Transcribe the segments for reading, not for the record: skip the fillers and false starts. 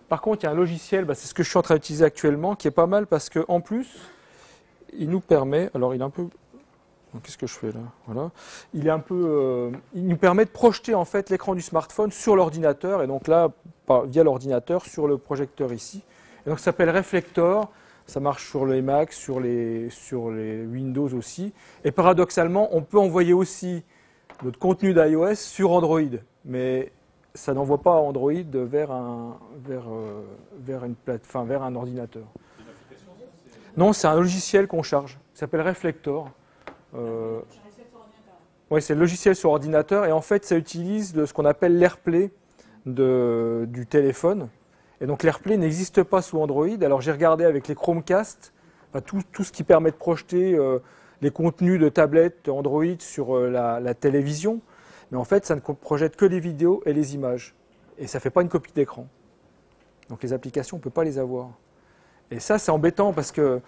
Par contre, il y a un logiciel, c'est ce que je suis en train d'utiliser actuellement, qui est pas mal parce qu'en plus, il nous permet, alors il est un peu, qu'est-ce que je fais là? Voilà, il est un peu, il nous permet de projeter en fait l'écran du smartphone sur l'ordinateur et donc là, via l'ordinateur sur le projecteur ici. Et donc ça s'appelle Reflector, ça marche sur les Mac, sur les Windows aussi. Et paradoxalement, on peut envoyer aussi notre contenu d'iOS sur Android, mais ça n'envoie pas Android vers un ordinateur. Non, c'est un logiciel qu'on charge. Il s'appelle Reflector. Oui, c'est le logiciel sur ordinateur et en fait, ça utilise ce qu'on appelle l'AirPlay du téléphone. Et donc l'AirPlay n'existe pas sous Android. Alors j'ai regardé avec les Chromecast, tout ce qui permet de projeter les contenus de tablettes Android sur la télévision. Mais en fait, ça ne projette que les vidéos et les images. Et ça ne fait pas une copie d'écran. Donc les applications, on ne peut pas les avoir. Et ça, c'est embêtant parce que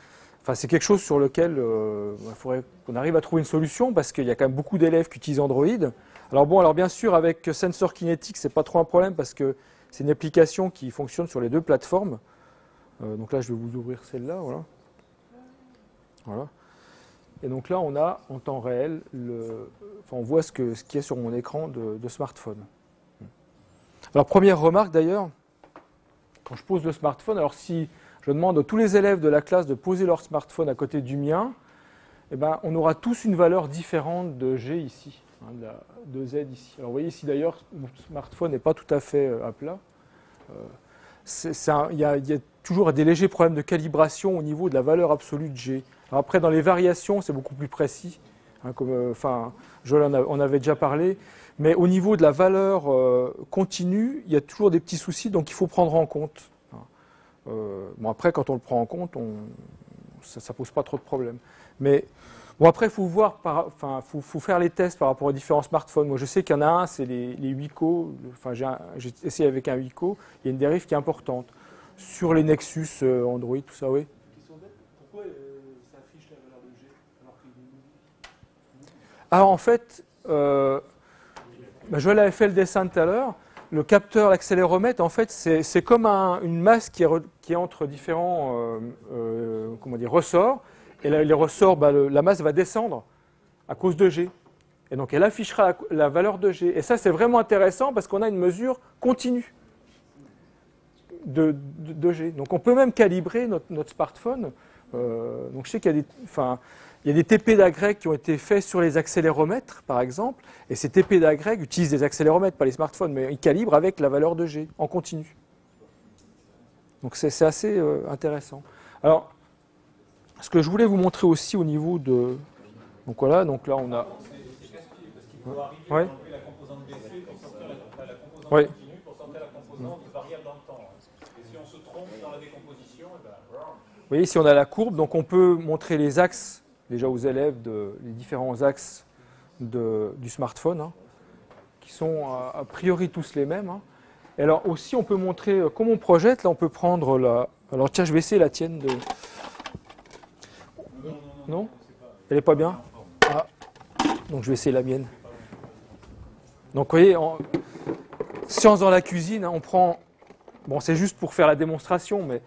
c'est quelque chose sur lequel il faudrait qu'on arrive à trouver une solution parce qu'il y a quand même beaucoup d'élèves qui utilisent Android. Alors bien sûr, avec Sensor Kinetic, ce n'est pas trop un problème parce que c'est une application qui fonctionne sur les deux plateformes. Donc là, je vais vous ouvrir celle-là. Voilà. Et donc là, on a en temps réel, on voit ce qu'il y a sur mon écran de smartphone. Alors première remarque d'ailleurs, quand je pose le smartphone, alors si je demande à tous les élèves de la classe de poser leur smartphone à côté du mien, on aura tous une valeur différente de G ici, de Z ici. Alors vous voyez ici d'ailleurs, mon smartphone n'est pas tout à fait à plat. Il y a toujours des légers problèmes de calibration au niveau de la valeur absolue de G. Alors après, dans les variations, c'est beaucoup plus précis, Joël en avait déjà parlé, mais au niveau de la valeur continue, il y a toujours des petits soucis, donc il faut prendre en compte. Après, quand on le prend en compte, ça pose pas trop de problèmes. Mais après, il faut voir, faut faire les tests par rapport aux différents smartphones. Moi, je sais qu'il y en a un, c'est les Wico. J'ai essayé avec un Wico. Il y a une dérive qui est importante sur les Nexus Android, tout ça, oui. Pourquoi ça affiche la valeur de G alors qu'il est... Alors en fait, je l'avais fait le dessin tout à l'heure. Le capteur, l'accéléromètre, en fait, c'est comme une masse qui est entre différents ressorts. Et là, les ressorts, la masse va descendre à cause de G. Et donc, elle affichera la valeur de G. Et ça, c'est vraiment intéressant parce qu'on a une mesure continue de G. Donc, on peut même calibrer notre smartphone. Donc, je sais qu'il y a des TP d'agrègue qui ont été faits sur les accéléromètres, par exemple. Et ces TP d'agrègue utilisent des accéléromètres, pas les smartphones, mais ils calibrent avec la valeur de G en continu. Donc, c'est assez intéressant. Alors, ce que je voulais vous montrer aussi au niveau de... Donc voilà, donc là on a... Ouais. La composante BC pour sortir la composante Ouais. continue, pour sortir la composante variable dans le temps. Et si on se trompe dans la décomposition, Vous voyez, ici on a la courbe, donc on peut montrer les axes, déjà aux élèves, les différents axes du smartphone, qui sont a priori tous les mêmes. Et alors aussi on peut montrer comment on projette, là on peut prendre la... Alors tiens, je vais essayer la tienne de... Non? Elle n'est pas bien? Ah. Donc je vais essayer la mienne. Donc vous voyez, science dans la cuisine, on prend... Bon, c'est juste pour faire la démonstration, mais...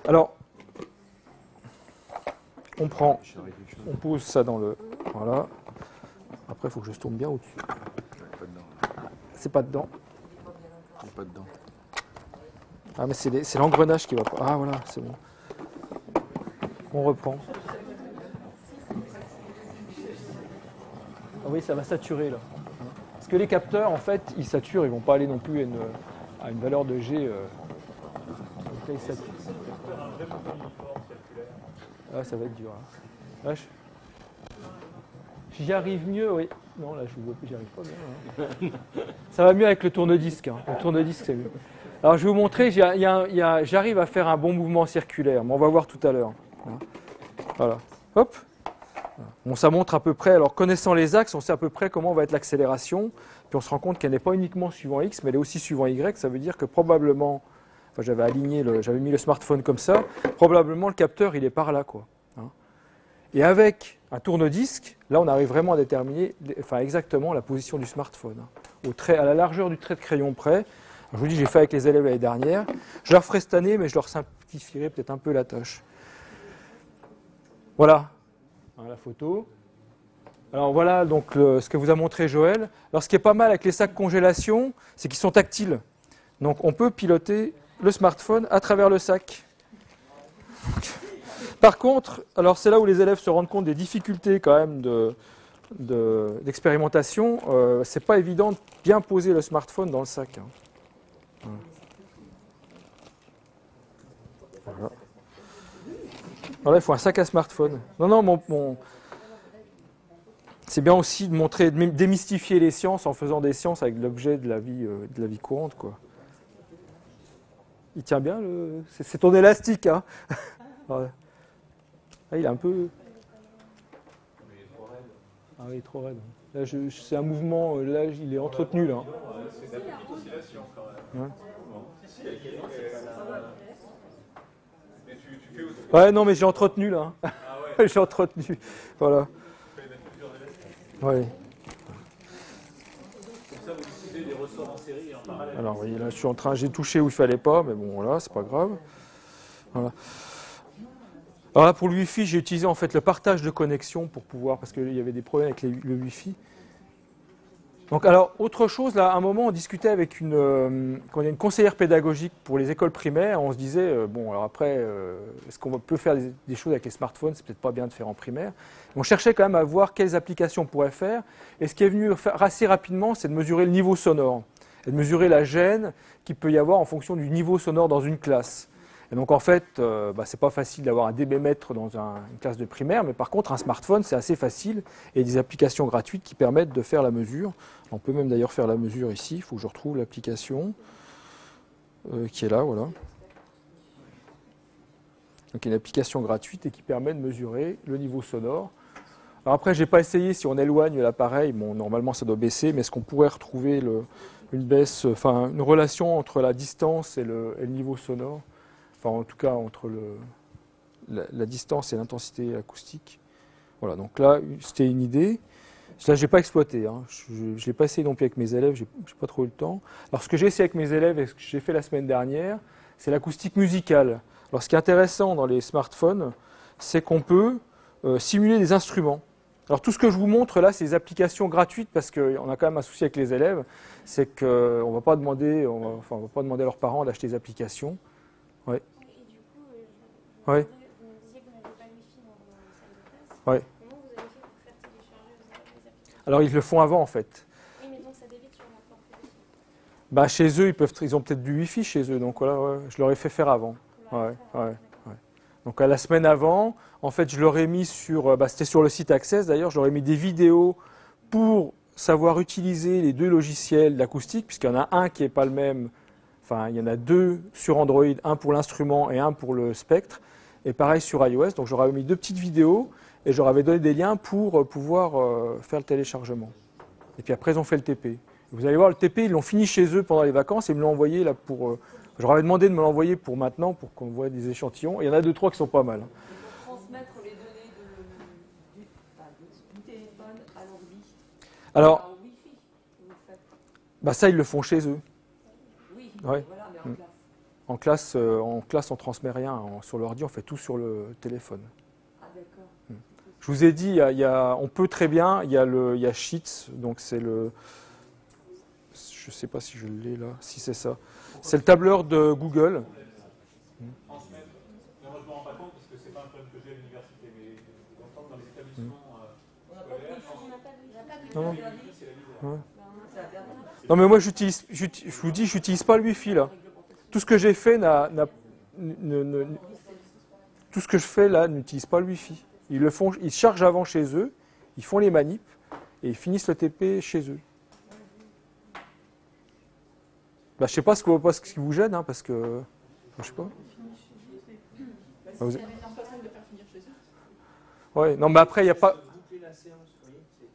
Alors, on pose ça dans le... Voilà. Après, il faut que je se tourne bien au-dessus. C'est pas dedans. Il n'est pas dedans. Ah, mais c'est l'engrenage qui va pas... Ah, voilà, c'est bon. On reprend. Ah oui, ça va saturer là. Parce que les capteurs, en fait, ils saturent, ils ne vont pas aller non plus à une valeur de G. Là, ils saturent. Ah, ça va être dur. Là, j'y arrive mieux, oui. Non, là, j'y arrive pas bien. Ça va mieux avec le tourne-disque. Le tourne-disque, c'est mieux. Alors, je vais vous montrer, j'arrive à faire un bon mouvement circulaire, mais on va voir tout à l'heure. Voilà. Hop. Bon, ça montre à peu près, alors connaissant les axes, on sait à peu près comment va être l'accélération, puis on se rend compte qu'elle n'est pas uniquement suivant X, mais elle est aussi suivant Y, ça veut dire que probablement, j'avais mis le smartphone comme ça, probablement le capteur il est par là, quoi. Et avec un tourne-disque, là on arrive vraiment à déterminer exactement la position du smartphone, à la largeur du trait de crayon près. Je vous dis, j'ai fait avec les élèves l'année dernière. Je leur ferai cette année, mais je leur simplifierai peut-être un peu la tâche. Voilà, la photo. Alors voilà donc ce que vous a montré Joël. Alors ce qui est pas mal avec les sacs congélation, c'est qu'ils sont tactiles. Donc on peut piloter le smartphone à travers le sac. Par contre, alors c'est là où les élèves se rendent compte des difficultés quand même d'expérimentation. C'est pas évident de bien poser le smartphone dans le sac. Voilà. Voilà, il faut un sac à smartphone. Non, c'est bien aussi de montrer, de démystifier les sciences en faisant des sciences avec l'objet de la vie courante, quoi. Il tient bien, c'est ton élastique, hein. Ouais. Ah, il est un peu. Ah oui, il est trop raide. Là, c'est un mouvement, là, il est entretenu, là. Ouais. Ouais, non, mais j'ai entretenu, là. J'ai entretenu. Voilà. Ouais. Alors, oui, là, j'ai touché où il fallait pas, mais bon, voilà, c'est pas grave. Voilà. Alors là, pour le Wi-Fi, j'ai utilisé en fait le partage de connexion pour pouvoir, parce qu'il y avait des problèmes avec le Wi-Fi. Donc, alors, autre chose, là, à un moment, on discutait avec une conseillère pédagogique pour les écoles primaires. On se disait, bon, alors après, est-ce qu'on peut faire des choses avec les smartphones? C'est peut-être pas bien de faire en primaire. On cherchait quand même à voir quelles applications on pourrait faire. Et ce qui est venu faire assez rapidement, c'est de mesurer le niveau sonore et de mesurer la gêne qu'il peut y avoir en fonction du niveau sonore dans une classe. Et donc en fait, c'est pas facile d'avoir un dBmètre dans une classe de primaire, mais par contre un smartphone c'est assez facile et des applications gratuites qui permettent de faire la mesure. On peut même d'ailleurs faire la mesure ici, il faut que je retrouve l'application qui est là, voilà. Donc une application gratuite et qui permet de mesurer le niveau sonore. Alors après, j'ai pas essayé si on éloigne l'appareil, bon normalement ça doit baisser, mais est-ce qu'on pourrait retrouver une baisse, enfin une relation entre la distance et le niveau sonore? Enfin, en tout cas, entre la distance et l'intensité acoustique. Voilà, donc là, c'était une idée. Là, je n'ai pas exploité. Hein. Je ne l'ai pas essayé non plus avec mes élèves, je n'ai pas trop eu le temps. Alors, ce que j'ai essayé avec mes élèves et ce que j'ai fait la semaine dernière, c'est l'acoustique musicale. Alors, ce qui est intéressant dans les smartphones, c'est qu'on peut simuler des instruments. Alors, tout ce que je vous montre là, c'est des applications gratuites parce qu'on a quand même un souci avec les élèves, c'est qu'on ne va pas demander à leurs parents d'acheter des applications. Ouais. Oui. Vous me disiez que vous n'avez pas le Wi-Fi dans vos salles de classe. Oui. Comment vous avez fait pour faire télécharger les applications? Alors ils le font avant en fait. Oui, mais donc ça débite sur leur forfait aussi. Bah, chez eux, ils ont peut-être du Wi-Fi chez eux, donc voilà, ouais, je leur ai fait faire avant. Ouais. Donc à la semaine avant, en fait, je leur ai mis c'était sur le site Access d'ailleurs, je leur ai mis des vidéos pour savoir utiliser les deux logiciels d'acoustique, puisqu'il y en a un qui n'est pas le même. Enfin, il y en a deux sur Android, un pour l'instrument et un pour le spectre. Et pareil sur iOS. Donc j'aurais mis deux petites vidéos et je leur avais donné des liens pour pouvoir faire le téléchargement. Et puis après, ils ont fait le TP. Vous allez voir, le TP, ils l'ont fini chez eux pendant les vacances et ils me l'ont envoyé là pour. Je leur avais demandé de me l'envoyer pour maintenant, pour qu'on voit des échantillons. Et il y en a 2-3 qui sont pas mal. Et pour transmettre les données du téléphone à l'ordi, Alors, en Wi-Fi, vous faites. bah ça, ils le font chez eux. Oui, Ouais. voilà, mais en classe. En classe, on transmet rien. Sur l'ordi, on fait tout sur le téléphone. Ah, d'accord. Je vous ai dit, on peut très bien, il y a Sheets, donc c'est le. Je ne sais pas si je l'ai là, si c'est ça. C'est le tableur de Google. Transmettre. Mais moi, je ne me rends pas compte parce que ce n'est pas un problème que j'ai à l'université, mais dans les établissements Non, scolaires, c'est la misère. Non, mais moi, je vous dis, j'utilise pas le Wi-Fi là. Tout ce que j'ai fait tout ce que je fais là n'utilise pas le Wi-Fi. Ils chargent avant chez eux, ils font les manips et ils finissent le TP chez eux. Bah, je sais pas ce qui vous gêne, hein, parce que je sais pas. C'est une façon de faire finir chez eux. Ouais, non, mais après il n'y a pas.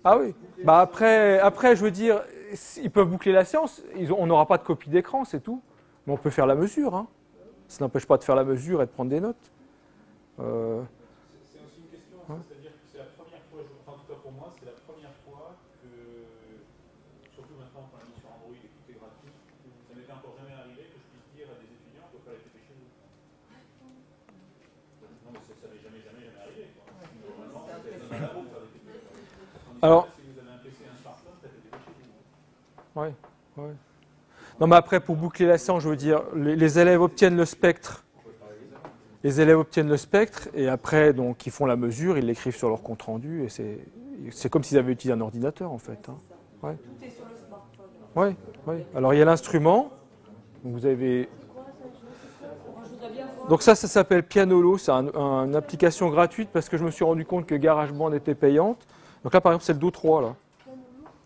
Ah oui. Bah après, je veux dire, ils peuvent boucler la séance. On n'aura pas de copie d'écran, c'est tout. Mais on peut faire la mesure. Hein. Ça n'empêche pas de faire la mesure et de prendre des notes. C'est aussi une question, c'est-à-dire que c'est la première fois, en tout cas pour moi, c'est la première fois que, surtout maintenant quand la mission Android et tout est gratuit, ça m'était encore jamais Alors, Si vous avez un PC et un smartphone, ça fait des fichiers. ouais, ouais. Non, mais après, pour boucler la séance, je veux dire, les élèves obtiennent le spectre. Les élèves obtiennent le spectre et après, donc, ils font la mesure, ils l'écrivent sur leur compte rendu et c'est comme s'ils avaient utilisé un ordinateur en fait. Hein. Ouais. Tout est sur le smartphone. Ouais, ouais. Alors il y a l'instrument. Vous avez. Moi, je voudrais bien voir. Donc ça s'appelle Pianolo. C'est une application gratuite parce que je me suis rendu compte que GarageBand était payante. Donc là, par exemple, c'est le Do 3 là.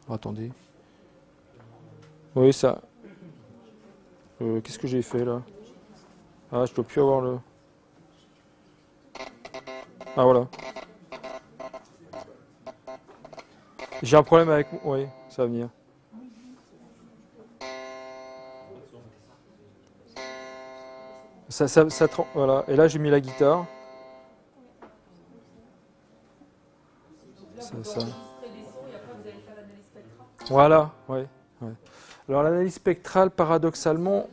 Oh, attendez. Oui, ça. Qu'est-ce que j'ai fait là? Ah, je dois plus avoir le. Ah voilà. J'ai un problème avec... Oui, ça va venir. Voilà. Et là, j'ai mis la guitare. Ça. Enregistrer des sons et après vous allez faire l'analyse spectrale. Voilà, ouais. Alors l'analyse spectrale, paradoxalement,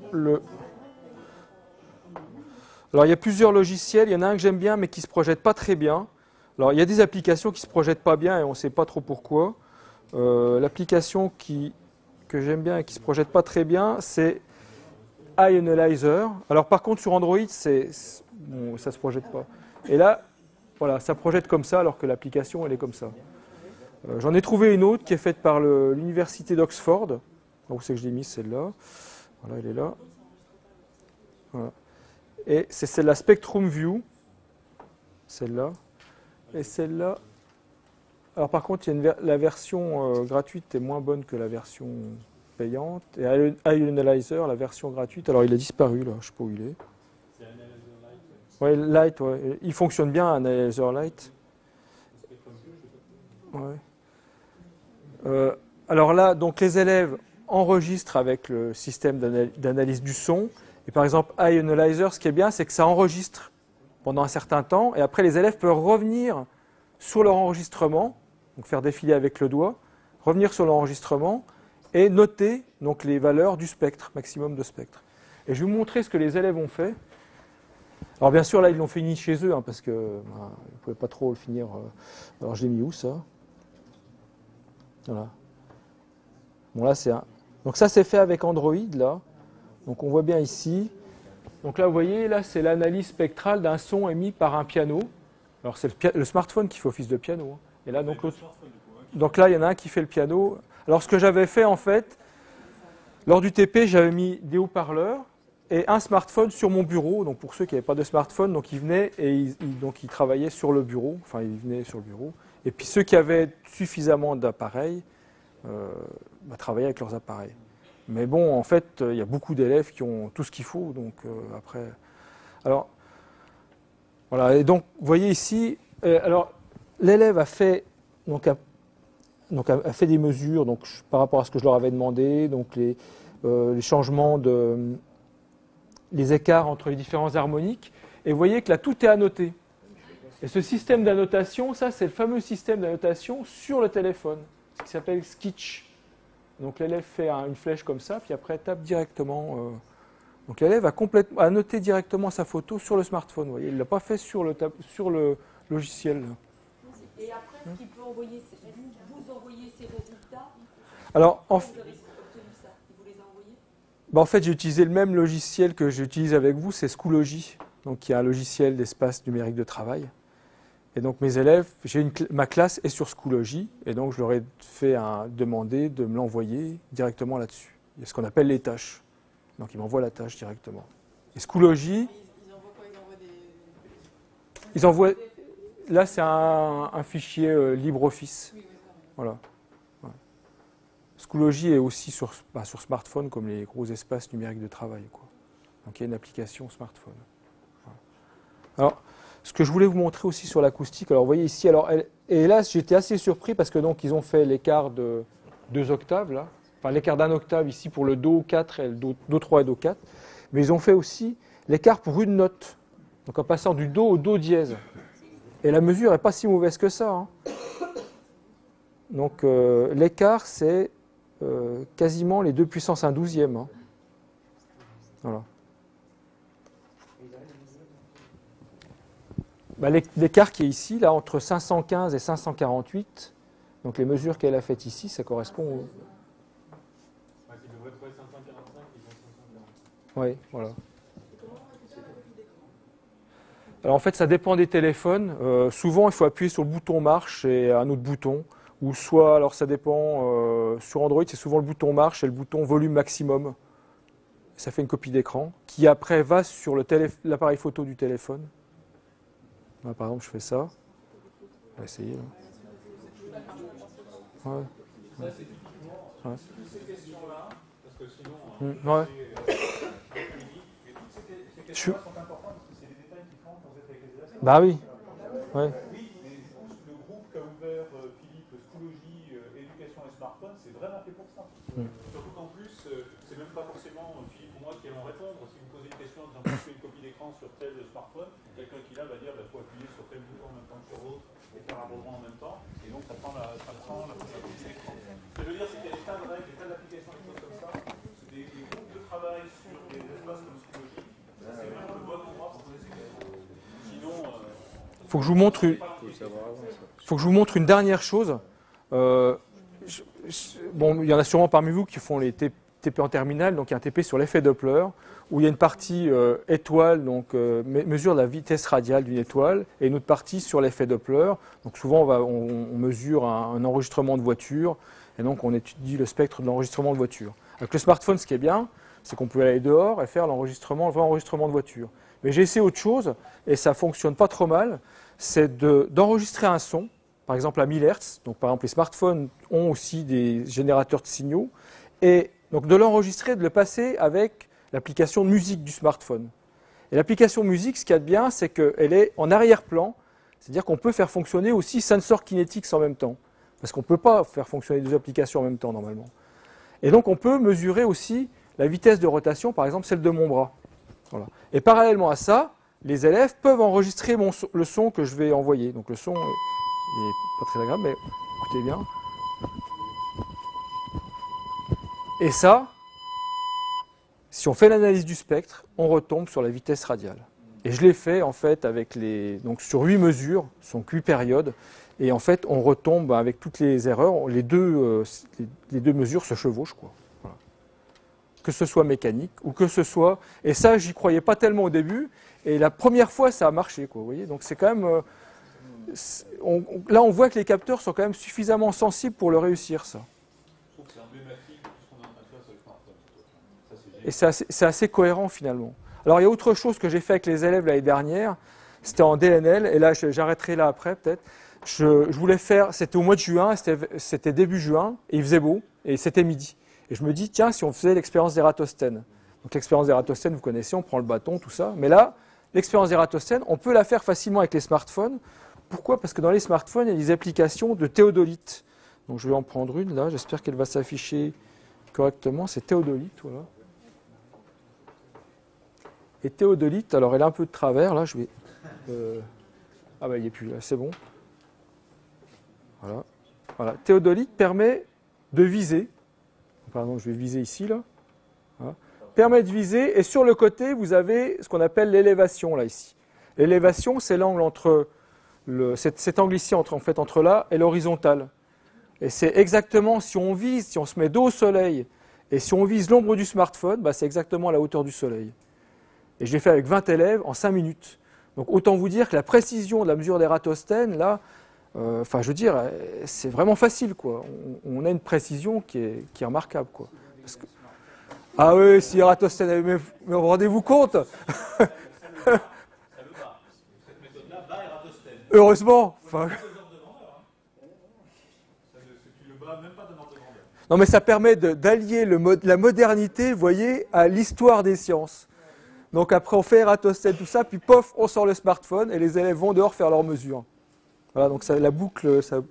Alors il y a plusieurs logiciels, il y en a un que j'aime bien mais qui ne se projette pas très bien. Alors il y a des applications qui ne se projettent pas bien et on ne sait pas trop pourquoi. L'application que j'aime bien et qui ne se projette pas très bien, c'est iAnalyzer. Alors par contre sur Android, ça ne se projette pas. Et là, voilà, ça projette comme ça alors que l'application elle est comme ça. J'en ai trouvé une autre qui est faite par l'université d'Oxford. Où c'est que je l'ai mise celle-là? Voilà, elle est là. Voilà. Et c'est celle-là, Spectrum View. Celle-là. Et celle-là. Alors par contre, la version gratuite est moins bonne que la version payante. Et iAnalyzer, la version gratuite, alors il a disparu là, je ne sais pas où il est. C'est Analyzer Lite. Ouais, Lite, ouais. Il fonctionne bien, Analyzer Lite. Ouais. Alors là, donc les élèves enregistrent avec le système d'analyse du son. Et par exemple, iAnalyzer, ce qui est bien, c'est que ça enregistre pendant un certain temps. Et après, les élèves peuvent revenir sur leur enregistrement, donc faire défiler avec le doigt, revenir sur l'enregistrement et noter donc, les valeurs du spectre, maximum de spectre. Et je vais vous montrer ce que les élèves ont fait. Alors bien sûr, là, ils l'ont fini chez eux, hein, parce qu'ils ne pouvaient pas trop le finir. Alors je l'ai mis où, ça? Voilà. Bon, là, c'est un... Donc ça, c'est fait avec Android, là. Donc on voit bien ici. Donc là, vous voyez, là, c'est l'analyse spectrale d'un son émis par un piano. Alors c'est le smartphone qui fait office de piano. Hein. Et là, donc, donc là, il y en a un qui fait le piano. Alors ce que j'avais fait, en fait, lors du TP, j'avais mis des haut-parleurs et un smartphone sur mon bureau. Donc pour ceux qui n'avaient pas de smartphone, donc ils venaient et ils travaillaient sur le bureau. Enfin, ils venaient sur le bureau. Et puis ceux qui avaient suffisamment d'appareils travaillaient avec leurs appareils. Mais bon, en fait, il y a beaucoup d'élèves qui ont tout ce qu'il faut. Donc après, alors voilà. Et donc, vous voyez ici, alors l'élève a fait a fait des mesures donc par rapport à ce que je leur avais demandé, donc les changements les écarts entre les différents harmoniques. Et vous voyez que là, tout est annoté. Et ce système d'annotation, ça, c'est le fameux système d'annotation sur le téléphone, ce qui s'appelle Skitch. Donc l'élève fait une flèche comme ça, puis après tape directement. Donc l'élève a annoté directement sa photo sur le smartphone. Vous voyez, il ne l'a pas fait sur le logiciel. Et après, ce qu'il peut envoyer, vous envoyez ces résultats. Alors, vous avez obtenu ça, vous les envoyez. En fait, j'ai utilisé le même logiciel que j'utilise avec vous, c'est Schoology, donc qui est un logiciel d'espace numérique de travail. Et donc mes élèves, ma classe est sur Schoology, et donc je leur ai fait demander de me l'envoyer directement là-dessus. Il y a ce qu'on appelle les tâches. Donc ils m'envoient la tâche directement. Et Schoology, Ils envoient quoi? ils envoient... Là, c'est un fichier LibreOffice. Voilà. Ouais. Schoology est aussi sur smartphone, comme les gros espaces numériques de travail, quoi. Donc il y a une application smartphone. Voilà. Alors, ce que je voulais vous montrer aussi sur l'acoustique, alors vous voyez ici, et là j'étais assez surpris parce que donc ils ont fait l'écart de 2 octaves, là. Enfin l'écart d'un octave ici pour le Do 4 et le Do 3 et Do 4, mais ils ont fait aussi l'écart pour une note, donc en passant du Do au Do dièse. Et la mesure n'est pas si mauvaise que ça. Hein. Donc l'écart c'est quasiment les 2 puissance 1 douzième. Hein. Voilà. L'écart qui est ici, là, entre 515 et 548, Donc les mesures qu'elle a faites ici, ça correspond au... Ouais, ils devraient trouver 545, ils ont 540. Oui, voilà. Alors en fait, ça dépend des téléphones. Souvent, il faut appuyer sur le bouton marche et un autre bouton. Ou soit, alors ça dépend, sur Android, c'est souvent le bouton marche et le bouton volume maximum. Ça fait une copie d'écran qui après va sur l'appareil photo du téléphone. Là, par exemple, je fais ça. On va essayer. Là. Ouais. Ça, c'est typiquement toutes ces questions-là, parce que sinon, Ouais. et toutes ces questions-là sont importantes parce que c'est des détails qui font quand vous êtes avec les élèves. Bah oui. Ouais. Oui, mais le groupe qu'a ouvert Philippe, Schoology, éducation et smartphone, c'est vraiment fait pour ça. Surtout qu'en plus, c'est même pas forcément Philippe ou moi qui allons répondre. Si vous posez une question, j'ai fait une copie d'écran sur tel smartphone, quelqu'un qui là va dire il faut appuyer sur tel bouton en même temps que sur l'autre et faire un rebond en même temps, et donc ça prend la copie d'écran. Ce que je veux dire, c'est qu'il y a des tas de règles, des tas d'applications, des choses comme ça, des groupes de travail sur des espaces comme Schoology, c'est vraiment le bon endroit pour poser ces questions. Sinon, Faut que je vous montre une dernière chose. Bon, il y en a sûrement parmi vous qui font les TP en terminale, donc il y a un TP sur l'effet Doppler, où il y a une partie étoile, donc mesure la vitesse radiale d'une étoile, et une autre partie sur l'effet Doppler. Donc souvent on mesure un enregistrement de voiture, et donc on étudie le spectre de l'enregistrement de voiture. Avec le smartphone, ce qui est bien, c'est qu'on peut aller dehors et faire le vrai enregistrement de voiture. Mais j'ai essayé autre chose, et ça fonctionne pas trop mal, c'est d'enregistrer un son, par exemple à 1000 Hz. Donc par exemple les smartphones ont aussi des générateurs de signaux, et donc de l'enregistrer, de le passer avec l'application musique du smartphone. Et l'application musique, ce qu'il y a de bien, c'est qu'elle est en arrière-plan, c'est-à-dire qu'on peut faire fonctionner aussi Sensor Kinetics en même temps, parce qu'on ne peut pas faire fonctionner deux applications en même temps normalement. Et donc on peut mesurer aussi la vitesse de rotation, par exemple celle de mon bras. Voilà. Et parallèlement à ça, les élèves peuvent enregistrer le son que je vais envoyer. Donc le son, il n'est pas très agréable, mais écoutez bien. Et ça, si on fait l'analyse du spectre, on retombe sur la vitesse radiale. Et je l'ai fait en fait avec donc sur 8 mesures, ce sont 8 périodes, et en fait on retombe avec toutes les erreurs, les deux mesures se chevauchent, quoi. Voilà. Que ce soit mécanique ou que ce soit, et ça j'y croyais pas tellement au début, et la première fois ça a marché, quoi. Vous voyez, donc c'est quand même, là on voit que les capteurs sont quand même suffisamment sensibles pour le réussir, ça. Et c'est assez cohérent finalement. Alors il y a autre chose que j'ai fait avec les élèves l'année dernière, c'était en DNL, et là j'arrêterai là après peut-être. Je voulais faire, c'était au mois de juin, c'était début juin, et il faisait beau, et c'était midi. Et je me dis, tiens, si on faisait l'expérience d'Ératosthène. Donc l'expérience d'Ératosthène, vous connaissez, on prend le bâton, tout ça. Mais là, l'expérience d'Ératosthène, on peut la faire facilement avec les smartphones. Pourquoi ? Parce que dans les smartphones, il y a des applications de théodolite. Donc je vais en prendre une là, j'espère qu'elle va s'afficher correctement. C'est théodolite, voilà. Et théodolite, alors elle a un peu de travers, là, je vais... Ah bah il n'y est plus là, c'est bon. Voilà. Voilà. Théodolite permet de viser. Pardon, je vais viser ici, là. Voilà. Permet de viser, et sur le côté, vous avez ce qu'on appelle l'élévation, là, ici. L'élévation, c'est l'angle entre... cet angle ici, entre là et l'horizontale. Et c'est exactement, si on vise, si on se met dos au soleil, et si on vise l'ombre du smartphone, bah, c'est exactement à la hauteur du soleil. Et je l'ai fait avec 20 élèves en 5 minutes. Donc autant vous dire que la précision de la mesure d'Ératosthène, là, je veux dire, c'est vraiment facile, quoi. On a une précision qui est remarquable, quoi. Parce que... Ah oui, si Ératosthène avait... Mais vous rendez-vous compte? Heureusement. Non, mais ça permet d'allier la modernité, vous voyez, à l'histoire des sciences. Donc après, on fait Ératosthène, tout ça, puis pof, on sort le smartphone et les élèves vont dehors faire leurs mesures. Voilà, donc ça, la boucle, voilà.